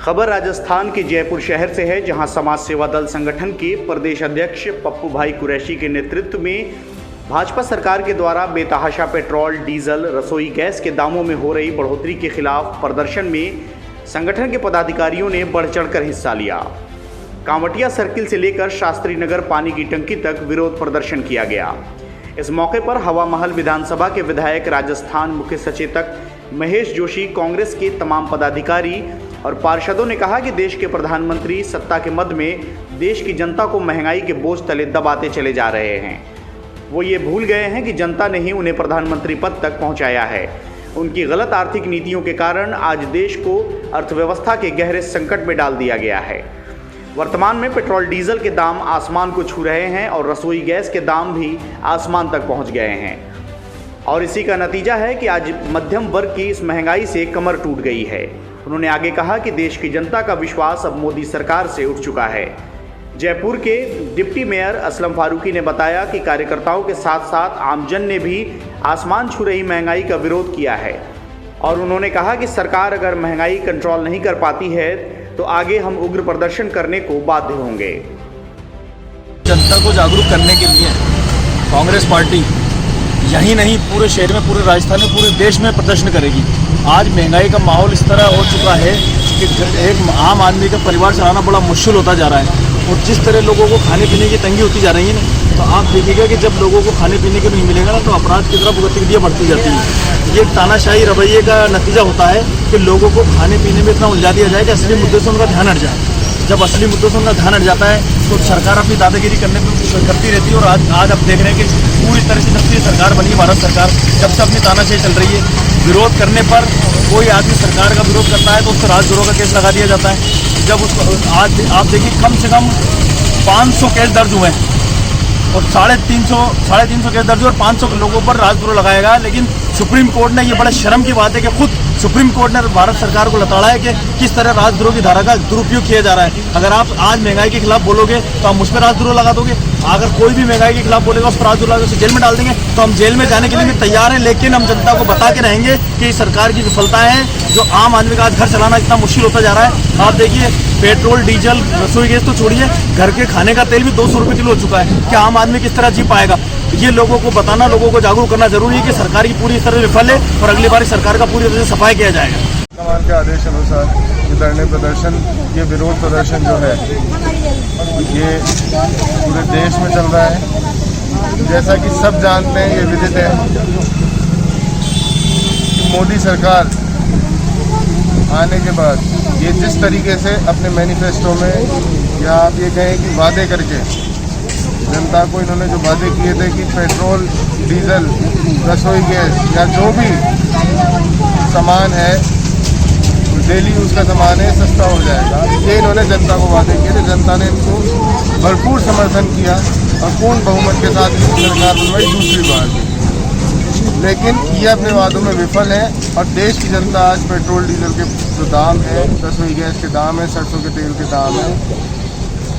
खबर राजस्थान के जयपुर शहर से है, जहां समाज सेवा दल संगठन के प्रदेश अध्यक्ष पप्पू भाई कुरैशी के नेतृत्व में भाजपा सरकार के द्वारा बेतहाशा पेट्रोल, डीजल, रसोई गैस के दामों में हो रही बढ़ोतरी के खिलाफ प्रदर्शन में संगठन के पदाधिकारियों ने बढ़ चढ़कर हिस्सा लिया। कांवटिया सर्किल से लेकर शास्त्री नगर पानी की टंकी तक विरोध प्रदर्शन किया गया। इस मौके पर हवा महल विधानसभा के विधायक, राजस्थान मुख्य सचेतक महेश जोशी, कांग्रेस के तमाम पदाधिकारी और पार्षदों ने कहा कि देश के प्रधानमंत्री सत्ता के मद में देश की जनता को महंगाई के बोझ तले दबाते चले जा रहे हैं। वो ये भूल गए हैं कि जनता ने ही उन्हें प्रधानमंत्री पद तक पहुंचाया है। उनकी गलत आर्थिक नीतियों के कारण आज देश को अर्थव्यवस्था के गहरे संकट में डाल दिया गया है। वर्तमान में पेट्रोल डीजल के दाम आसमान को छू रहे हैं और रसोई गैस के दाम भी आसमान तक पहुंच गए हैं। और इसी का नतीजा है कि आज मध्यम वर्ग की इस महंगाई से कमर टूट गई है। उन्होंने आगे कहा कि देश की जनता का विश्वास अब मोदी सरकार से उठ चुका है। जयपुर के डिप्टी मेयर असलम फारूकी ने बताया कि कार्यकर्ताओं के साथ साथ आमजन ने भी आसमान छू रही महंगाई का विरोध किया है और उन्होंने कहा कि सरकार अगर महंगाई कंट्रोल नहीं कर पाती है तो आगे हम उग्र प्रदर्शन करने को बाध्य होंगे। जनता को जागरूक करने के लिए कांग्रेस पार्टी यही नहीं पूरे शहर में, पूरे राजस्थान में, पूरे देश में प्रदर्शन करेगी। आज महंगाई का माहौल इस तरह हो चुका है कि एक आम आदमी का परिवार चलाना बड़ा मुश्किल होता जा रहा है और जिस तरह लोगों को खाने पीने की तंगी होती जा रही है ना, तो आप देखिएगा कि जब लोगों को खाने पीने के नहीं मिलेगा ना तो अपराध की तरफ गतिविधियाँ बढ़ती जाती हैं। ये तानाशाही रवैये का नतीजा होता है कि लोगों को खाने पीने में इतना उलझा दिया जाए कि असली मुद्दे से उनका ध्यान हट जाए। जब असली मुद्दों से उनका ध्यान हट जाता है तो सरकार अपनी दादागिरी करने पर करती रहती है। और आज आप देख रहे हैं कि पूरी तरह से जब से सरकार बनी, भारत सरकार जब से अपनी तानाशाही चल रही है, विरोध करने पर कोई आदमी सरकार का विरोध करता है तो उस पर राजद्रोह का केस लगा दिया जाता है। जब उसको आज आप देखिए कम से कम 500 केस दर्ज हुए हैं और 350 केस दर्ज हुए और 500 लोगों पर राजद्रोह लगाया गया। लेकिन सुप्रीम कोर्ट ने, ये बड़ा शर्म की बात है कि खुद सुप्रीम कोर्ट ने भारत सरकार को लताड़ा है कि किस तरह राजद्रोह की धारा का दुरुपयोग किया जा रहा है। अगर आप आज महंगाई के खिलाफ बोलोगे तो हम उस पर राजद्रोह लगा दोगे। अगर कोई भी महंगाई के खिलाफ बोलेगा उस पर राजद्रोह लगा, उसे जेल में डाल देंगे। तो हम जेल में जाने के लिए भी तैयार हैं, लेकिन हम जनता को बता के रहेंगे कि सरकार की विफलता है, जो आम आदमी का आज घर चलाना इतना मुश्किल होता जा रहा है। आप देखिए पेट्रोल, डीजल, रसोई गैस तो छोड़िए, घर के खाने का तेल भी 200 रुपये किलो हो चुका है। क्या आम आदमी किस तरह जी पाएगा? ये लोगों को बताना, लोगों को जागरूक करना जरूरी है कि सरकार की पूरी तरह विफल है और अगली बार सरकार का पूरी तरह से सफाई किया जाएगा। कमान के आदेश अनुसार ये धरने प्रदर्शन, ये विरोध प्रदर्शन जो है ये पूरे देश में चल रहा है। जैसा कि सब जानते हैं, ये विदित है कि मोदी सरकार आने के बाद ये जिस तरीके से अपने मैनिफेस्टो में या आप ये कहें कि वादे करके जनता को इन्होंने जो वादे किए थे कि पेट्रोल, डीजल, रसोई गैस या जो भी सामान है, डेली यूज़ का सामान है, सस्ता हो जाएगा, ये इन्होंने जनता को वादे किए थे। जनता ने इनको भरपूर समर्थन किया और पूर्ण बहुमत के साथ ये सरकार बनवाई दूसरी बार। लेकिन ये अपने वादों में विफल है और देश की जनता आज पेट्रोल, डीजल के जो दाम है, रसोई गैस के दाम है, सरसों के तेल के दाम है,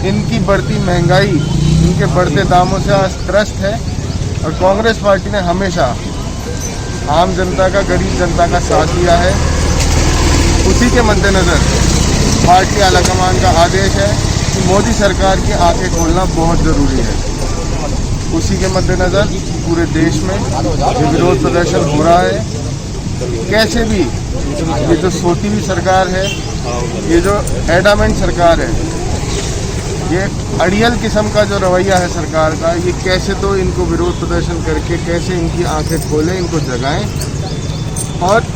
इनकी बढ़ती महंगाई, इनके बढ़ते दामों से आज त्रस्त है। और कांग्रेस पार्टी ने हमेशा आम जनता का, गरीब जनता का साथ दिया है। उसी के मद्देनज़र पार्टी आलाकमान का आदेश है कि मोदी सरकार की आंखें खोलना बहुत ज़रूरी है। उसी के मद्देनज़र पूरे देश में ये विरोध प्रदर्शन हो रहा है। कैसे भी ये जो सोती हुई सरकार है, ये जो एडामेंट सरकार है, ये अड़ियल किस्म का जो रवैया है सरकार का, ये कैसे तो इनको विरोध प्रदर्शन करके कैसे इनकी आंखें खोलें, इनको जगाएं। और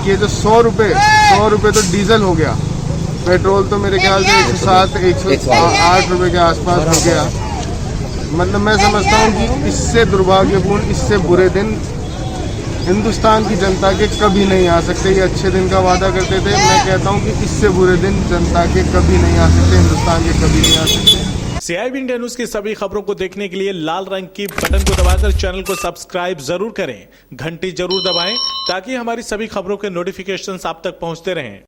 ये जो 100 रुपये तो डीजल हो गया, पेट्रोल तो मेरे ख्याल से 107, 108 रुपये के आसपास हो गया। मतलब मैं समझता हूँ कि इससे दुर्भाग्यपूर्ण, इससे बुरे दिन हिंदुस्तान की जनता के कभी नहीं आ सकते। ये अच्छे दिन का वादा करते थे, मैं कहता हूँ कि इससे बुरे दिन जनता के कभी नहीं आ सकते, हिंदुस्तान के कभी नहीं आ सकते। CIB इंडिया न्यूज की सभी खबरों को देखने के लिए लाल रंग की बटन को दबाकर चैनल को सब्सक्राइब जरूर करें, घंटी जरूर दबाएं ताकि हमारी सभी खबरों के नोटिफिकेशंस आप तक पहुंचते रहें।